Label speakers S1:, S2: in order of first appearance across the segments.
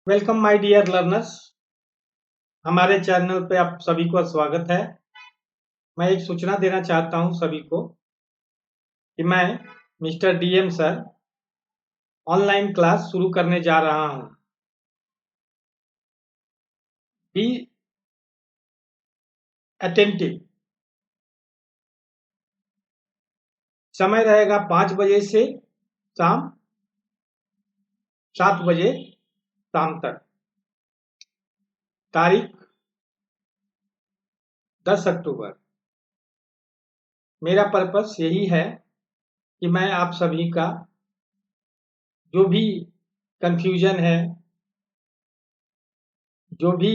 S1: Welcome my dear learners. हमारे channel पे आप सभी को स्वागत है। मैं एक सूचना देना चाहता हूं सभी को कि मैं mister DM sir online class शुरू करने जा रहा हूं। Be attentive. समय रहेगा 5 बजे से शाम 7 बजे शाम तक। तारीख 10 अक्टूबर। मेरा पर्पस यही है कि मैं आप सभी का जो भी कंफ्यूजन है, जो भी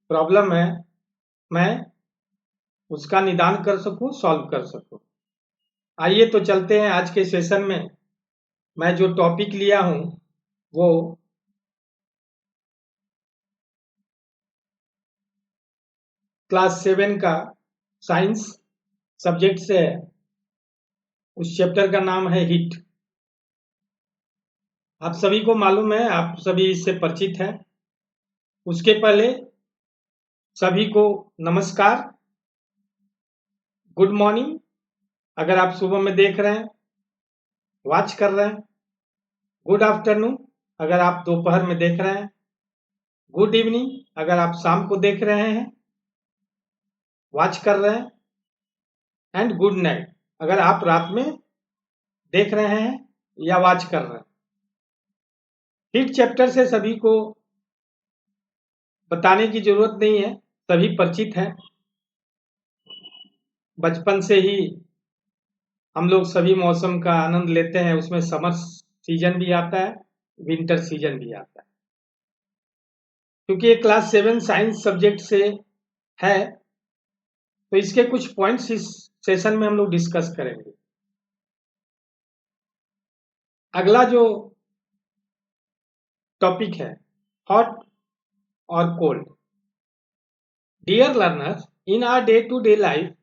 S1: प्रॉब्लम है, मैं उसका निदान कर सकूं, सॉल्व कर सकूं। आइए तो चलते हैं आज के सेशन में। मैं जो टॉपिक लिया हूं वो क्लास 7 का साइंस सब्जेक्ट से है। उस चैप्टर का नाम है हीट। आप सभी को मालूम है, आप सभी इससे परिचित हैं। उसके पहले सभी को नमस्कार, गुड मॉर्निंग। अगर आप सुबह में देख रहे हैं, वॉच कर रहे हैं। गुड आफ्टरनून अगर आप दोपहर में देख रहे हैं। गुड इवनिंग अगर आप शाम को देख रहे हैं, वॉच कर रहे हैं। एंड गुड नाइट अगर आप रात में देख रहे हैं या वॉच कर रहे हैं। हीट चैप्टर से सभी को बताने की जरूरत नहीं है, सभी परिचित हैं। बचपन से ही हम लोग सभी मौसम का आनंद लेते हैं। उसमें समर सीजन भी आता है, विंटर सीजन भी आता है। क्योंकि ये क्लास 7 साइंस सब्जेक्ट से है, तो इसके कुछ पॉइंट्स इस सेशन में हम लोग डिस्कस करेंगे। अगला जो टॉपिक है, हॉट और cold. Dear learners, in our day to day life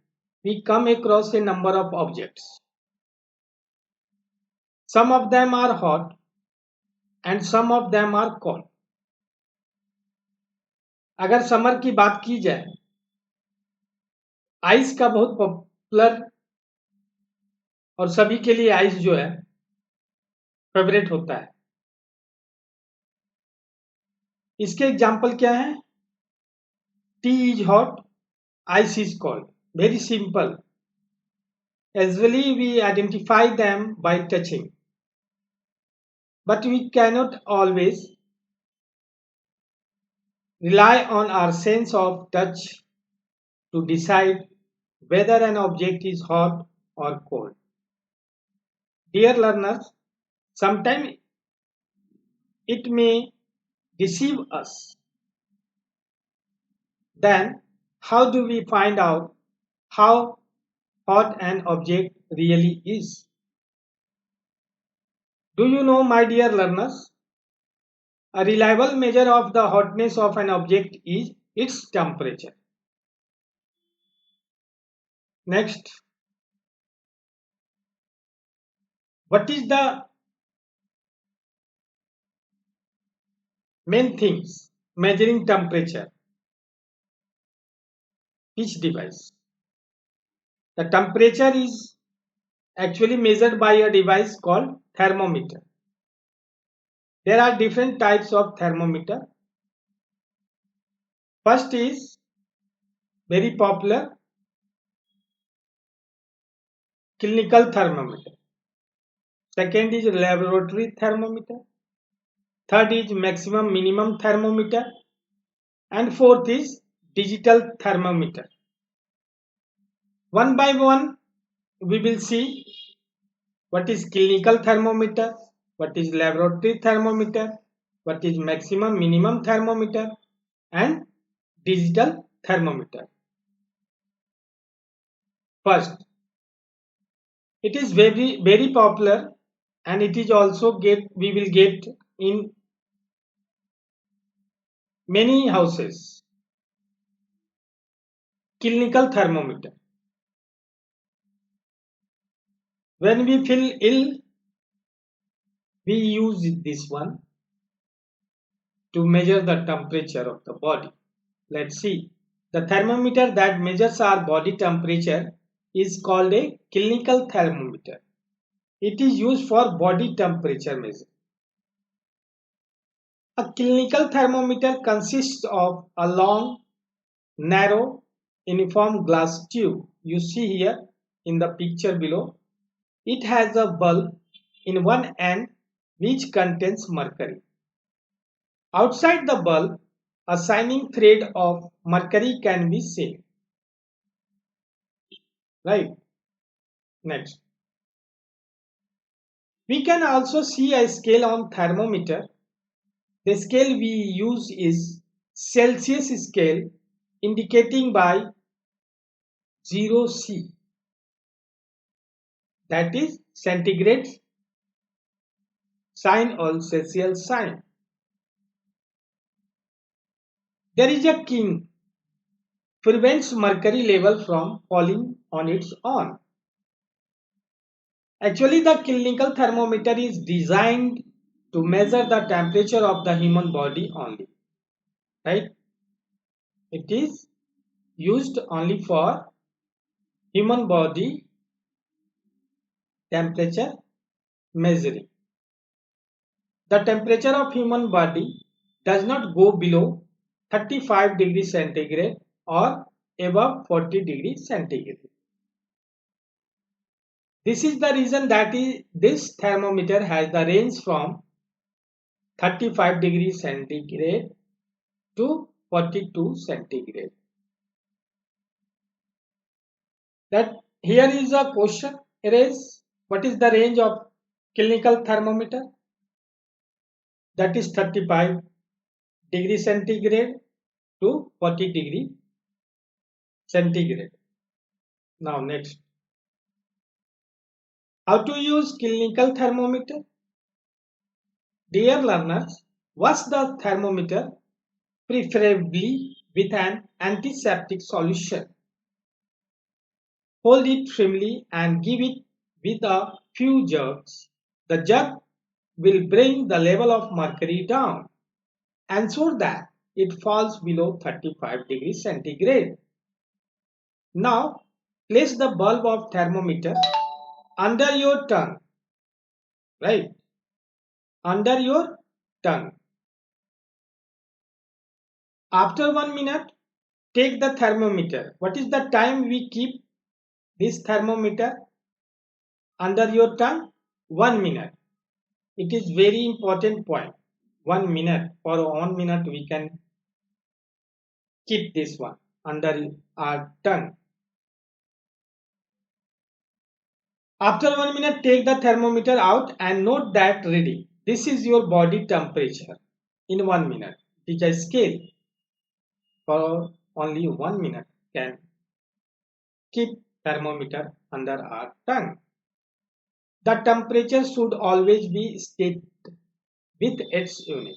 S1: we come across a number of objects. Some of them are hot and some of them are cold. अगर summer की बात की जाए, आइस का बहुत popular और सभी के लिए आइस जो है फेवरेट होता है। इसके एग्जाम्पल क्या है? T is hot, ice is cold. Very simple. Usually we identify them by touching, but we cannot always rely on our sense of touch to decide whether an object is hot or cold. Dear learners, sometimes it may deceive us. Then, how do we find out how hot an object really is? Do you know, my dear learners, a reliable measure of the hotness of an object is its temperature. Next, what is the main things measuring temperature? Which device? The temperature is actually measured by a device called thermometer. There are different types of thermometer. First is very popular clinical thermometer. Second is laboratory thermometer. Third is maximum minimum thermometer. And fourth is digital thermometer. One by one we will see what is clinical thermometer, what is laboratory thermometer, what is maximum minimum thermometer and digital thermometer. First, it is very popular and it is also we will get in many houses. Clinical thermometer. When we feel ill, we use this one to measure the temperature of the body. Let's see. The thermometer that measures our body temperature is called a clinical thermometer. It is used for body temperature measurement. A clinical thermometer consists of a long, narrow, uniform glass tube. You see here in the picture below. It has a bulb in one end which contains mercury. Outside the bulb, a shining thread of mercury can be seen. Right? Next. We can also see a scale on thermometer. The scale we use is Celsius scale, indicating by 0C, that is centigrade sign or Celsius sign. There is a king prevents mercury level from falling on its own. Actually, the clinical thermometer is designed to measure the temperature of the human body only, right? It is used only for human body temperature measuring. The temperature of human body does not go below 35 degrees centigrade or above 40 degrees centigrade. This is the reason that this thermometer has the range from 35 degrees centigrade to 42 centigrade. That here is a question. It is, what is the range of clinical thermometer? That is 35 degree centigrade to 40 degree centigrade. Now next. How to use clinical thermometer? Dear learners, wash the thermometer preferably with an antiseptic solution. Hold it firmly and give it with a few jerks. The jerk will bring the level of mercury down. Ensure that it falls below 35 degrees centigrade. Now, place the bulb of thermometer under your tongue, right? Under your tongue. After 1 minute, take the thermometer. What is the time we keep this thermometer under your tongue? 1 minute. It is very important point. 1 minute. For 1 minute we can keep this one under our tongue. After 1 minute, take the thermometer out and note that reading. This is your body temperature in 1 minute. It is a scale. For only 1 minute can keep thermometer under our tongue. The temperature should always be stated with its unit.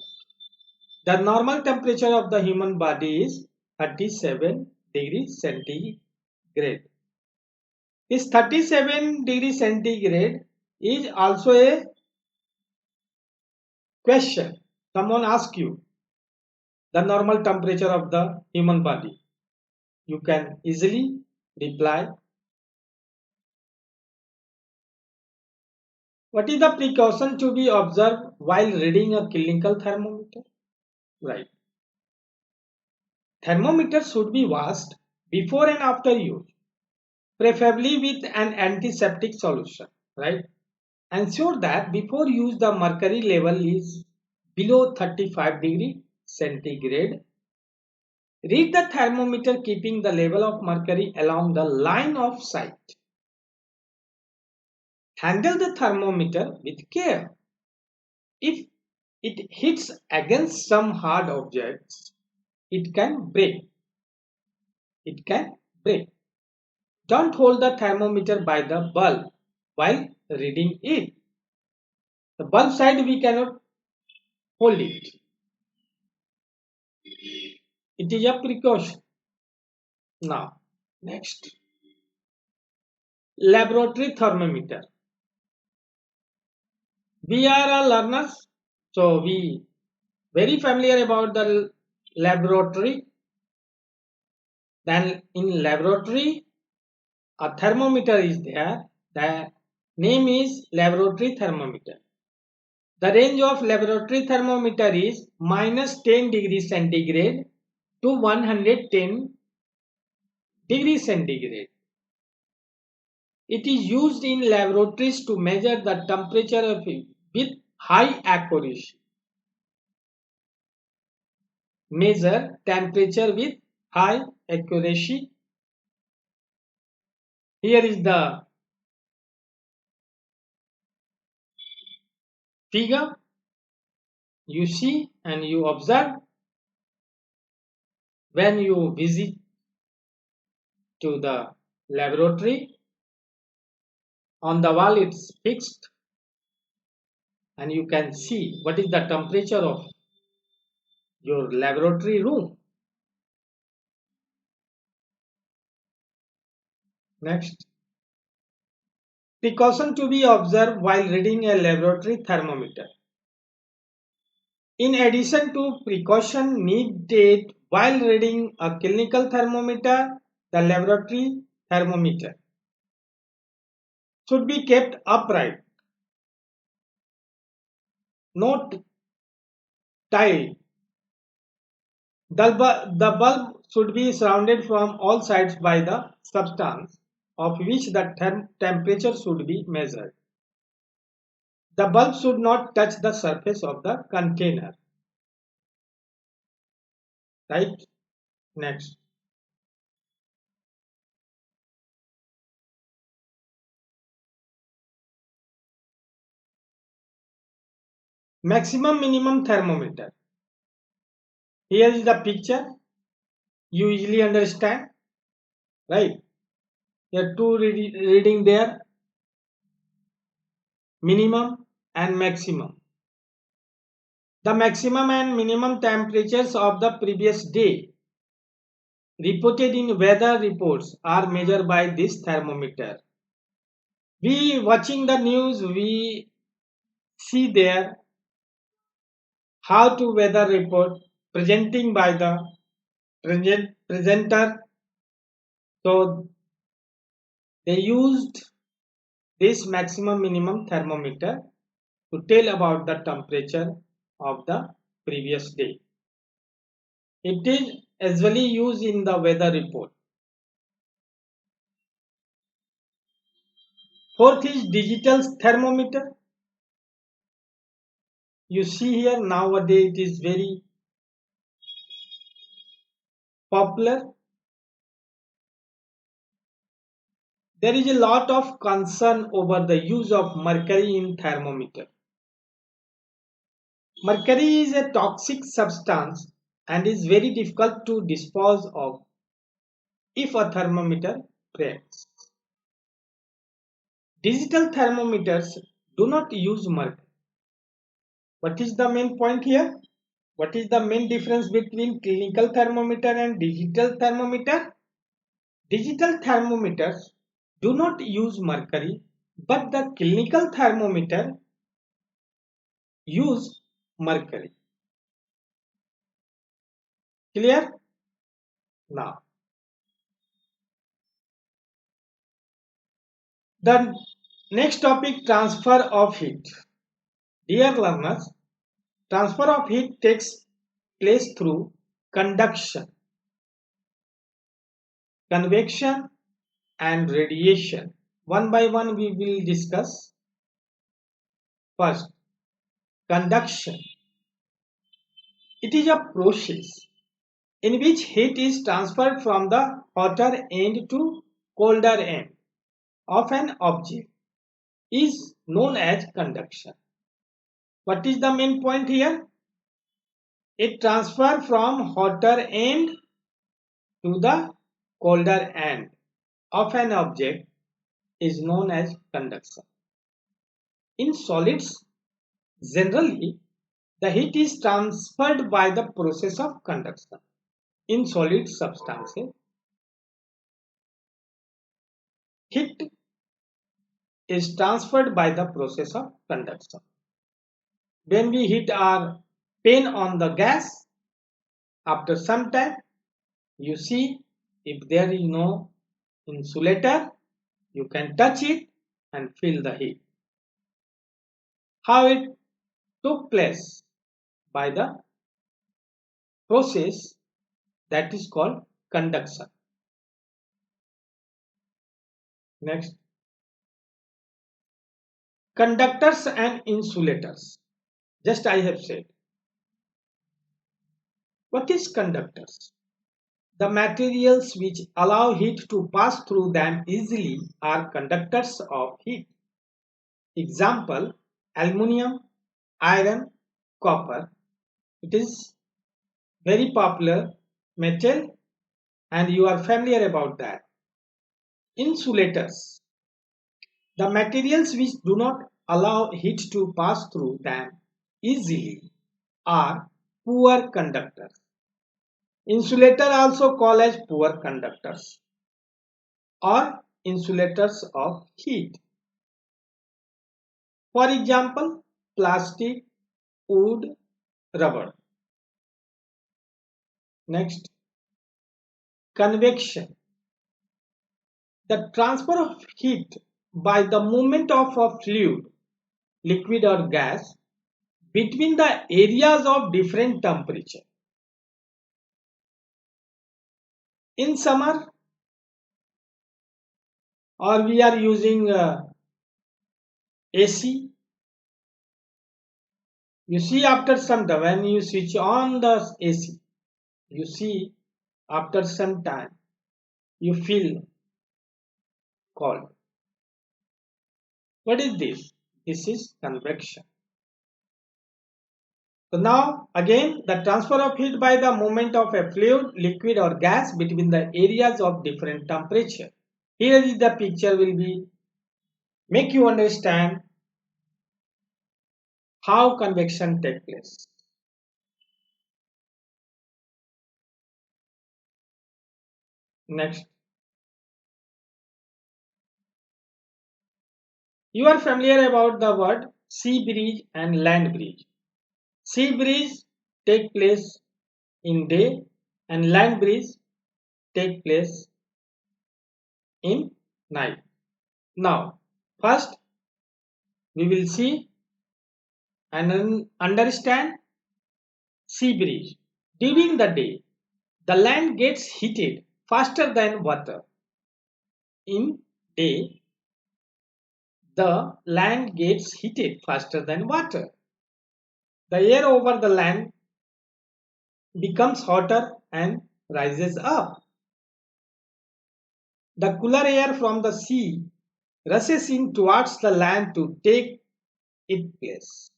S1: The normal temperature of the human body is 37 degrees centigrade. This 37 degrees centigrade is also a question. Someone asks you the normal temperature of the human body. You can easily reply. What is the precaution to be observed while reading a clinical thermometer? Right. Thermometer should be washed before and after use, preferably with an antiseptic solution. Right. Ensure that before use the mercury level is below 35 degree centigrade. Read the thermometer keeping the level of mercury along the line of sight. Handle the thermometer with care. If it hits against some hard objects, it can break. It can break. Don't hold the thermometer by the bulb while reading it. The bulb side we cannot hold it. It is a precaution. Now, next. Laboratory thermometer. We are learners, so we very familiar about the laboratory. Then in laboratory, a thermometer is there. The name is laboratory thermometer. The range of laboratory thermometer is minus 10 degrees centigrade to 110 degrees centigrade. It is used in laboratories to measure the temperature of with high accuracy. Measure temperature with high accuracy. Here is the figure. You see and you observe when you visit to the laboratory. On the wall it's fixed and you can see what is the temperature of your laboratory room. Next, precaution to be observed while reading a laboratory thermometer. In addition to precaution needed while reading a clinical thermometer, the laboratory thermometer should be kept upright, not tiled. The bulb should be surrounded from all sides by the substance of which the temperature should be measured. The bulb should not touch the surface of the container. Right? Next. Maximum minimum thermometer. Here is the picture. You easily understand. Right? There are two reading there. Minimum and maximum. The maximum and minimum temperatures of the previous day reported in weather reports are measured by this thermometer. We watching the news, we see there how to weather report presenting by the presenter. So they used this maximum minimum thermometer to tell about the temperature of the previous day. It is usually used in the weather report. Fourth is digital thermometer. You see here nowadays it is very popular. There is a lot of concern over the use of mercury in thermometer. Mercury is a toxic substance and is very difficult to dispose of if a thermometer breaks. Digital thermometers do not use mercury. What is the main point here? What is the main difference between clinical thermometer and digital thermometer? Digital thermometers do not use mercury, but the clinical thermometer use mercury. Clear? Now, the next topic, transfer of heat. Dear learners, transfer of heat takes place through conduction, convection and radiation. One by one we will discuss. First, conduction. It is a process in which heat is transferred from the hotter end to colder end of an object is known as conduction. What is the main point here? It transfer from hotter end to the colder end of an object is known as conduction. In solids, generally, the heat is transferred by the process of conduction. In solid substances, heat is transferred by the process of conduction. When we heat our pen on the gas. After some time, you see if there is no insulator, you can touch it and feel the heat. How it took place? By the process that is called conduction. Next, conductors and insulators. Just I have said. What is conductors? The materials which allow heat to pass through them easily are conductors of heat. Example, aluminium, iron, copper. It is very popular metal and you are familiar about that. Insulators. The materials which do not allow heat to pass through them easily are poor conductors. Insulator also called as poor conductors or insulators of heat. For example, plastic, wood, rubber. Next, convection. The transfer of heat by the movement of a fluid, liquid or gas between the areas of different temperature. In summer, or we are using AC. You see after some time when you switch on the AC, you see after some time you feel cold. What is this? This is convection. So now again the transfer of heat by the movement of a fluid, liquid or gas between the areas of different temperature. Here is the picture will be make you understand how convection takes place. Next, you are familiar about the word sea breeze and land breeze. Sea breeze take place in day and land breeze take place in night. Now, first we will see and understand sea breeze. During the day, the land gets heated faster than water. In day, the land gets heated faster than water. The air over the land becomes hotter and rises up. The cooler air from the sea rushes in towards the land to take its place.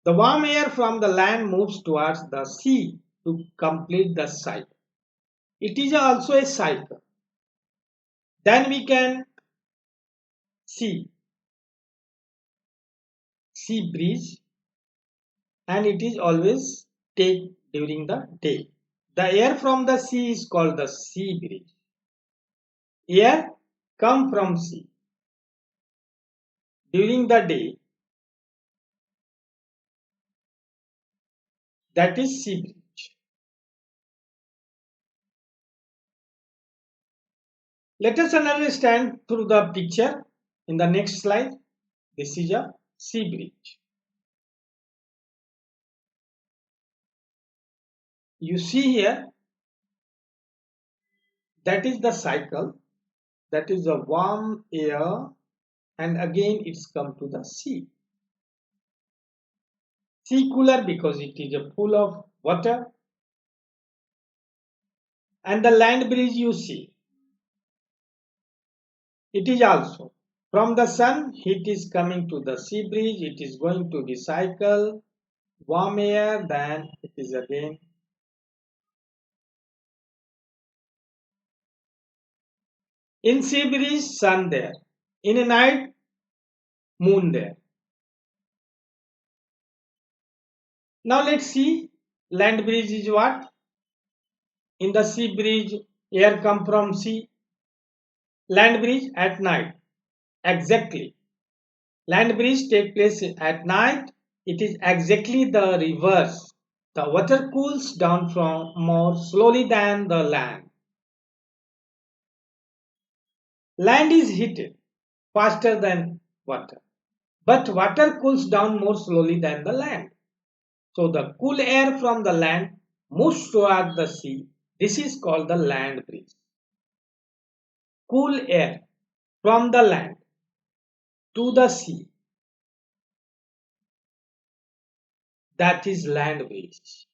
S1: The warm air from the land moves towards the sea to complete the cycle. It is also a cycle. Then we can see sea breeze and it is always take during the day. The air from the sea is called the sea breeze. Air come from sea. During the day, that is sea breeze. Let us understand through the picture in the next slide. This is a sea breeze. You see here, that is the cycle, that is the warm air and again it's come to the sea. Sea cooler because it is full of water and the land breeze you see. It is also from the sun heat is coming to the sea breeze, it is going to recycle warm air, then it is again in sea breeze sun there, in a night moon there. Now let's see land breeze is what? In the sea breeze air come from sea. Land breeze at night. Exactly. Land breeze take place at night it is exactly the reverse. The water cools down from more slowly than the land. Land is heated faster than water, but water cools down more slowly than the land. So the cool air from the land moves toward the sea. This is called the land breeze. Cool air from the land to the sea, that is land breeze.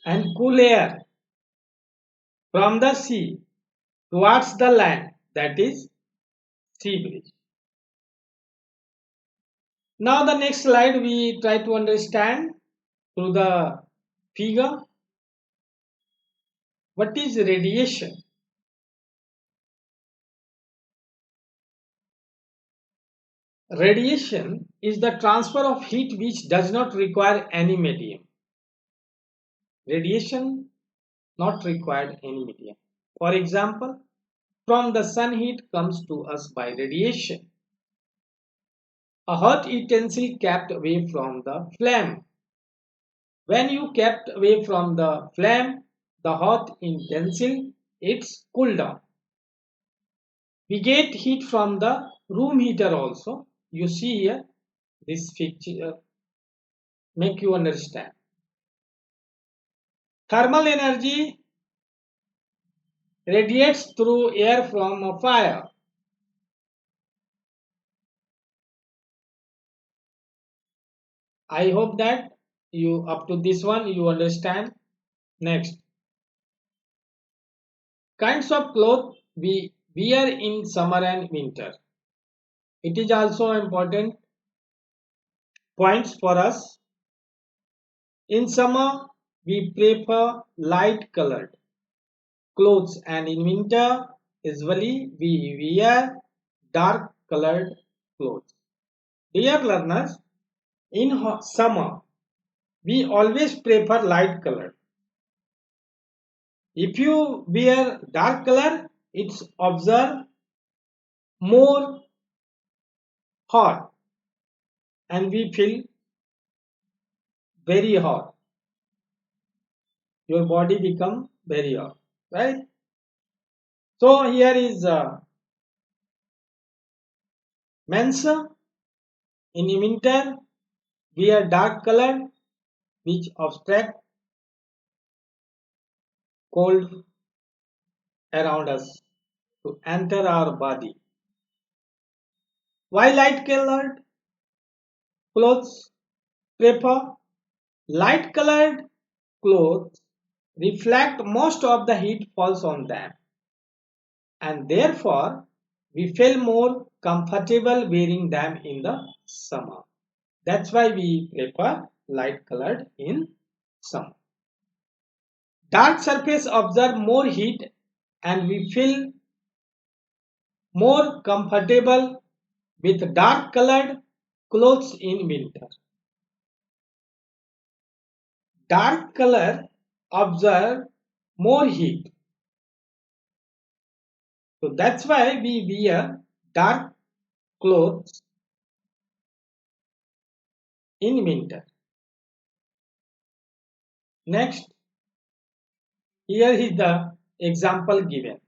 S1: And cool air from the sea towards the land, that is sea breeze. Now the next slide we try to understand through the figure. What is radiation? Radiation is the transfer of heat which does not require any medium. Radiation not required any medium. For example, from the sun heat comes to us by radiation. A hot utensil kept away from the flame. When you kept away from the flame, the hot utensil, it's cooled down. We get heat from the room heater also. You see here, this picture make you understand. Thermal energy radiates through air from a fire. I hope that you up to this one you understand. Next, kinds of clothes we wear in summer and winter. It is also important points for us. In summer, we prefer light colored clothes, and in winter, usually we wear dark colored clothes. Dear learners, in summer, we always prefer light color. If you wear dark color, it's observed more hot and we feel very hot. Your body become very hot, right? So here is men's in winter wear dark color which obstruct cold around us to enter our body. Why light colored clothes prefer? Light colored clothes reflect most of the heat falls on them, and therefore we feel more comfortable wearing them in the summer. That's why we prefer light colored in summer. Dark surface absorb more heat and we feel more comfortable with dark colored clothes in winter. Dark color absorb more heat. So that's why we wear dark clothes in winter. Next, here is the example given.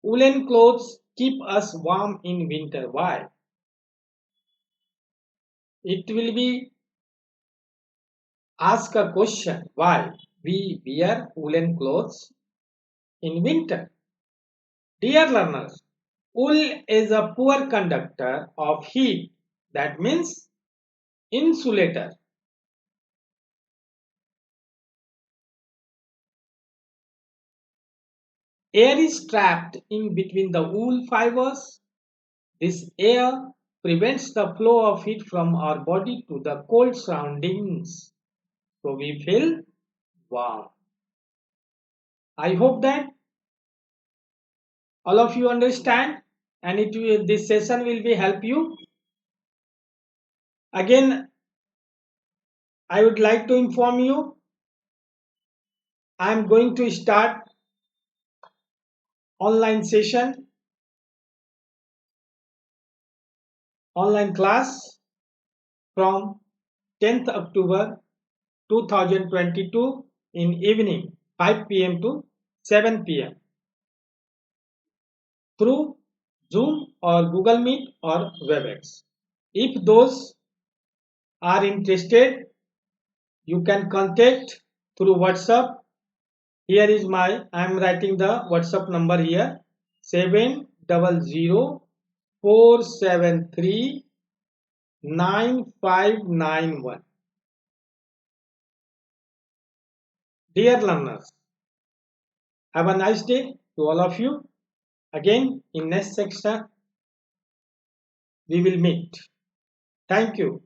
S1: Woolen clothes keep us warm in winter. Why? It will be ask a question. Why we wear woolen clothes in winter? Dear learners, wool is a poor conductor of heat. That means insulator. Air is trapped in between the wool fibers. This air prevents the flow of heat from our body to the cold surroundings. So we feel warm. I hope that all of you understand and this session will be help you. Again, I would like to inform you I am going to start online session, online class from 10th October 2022 in evening 5 p.m. to 7 p.m. through Zoom or Google Meet or WebEx. If those are interested, you can contact through WhatsApp. Here is I am writing the WhatsApp number here, 700-473-9591. Dear learners, have a nice day to all of you. Again, in next section, we will meet. Thank you.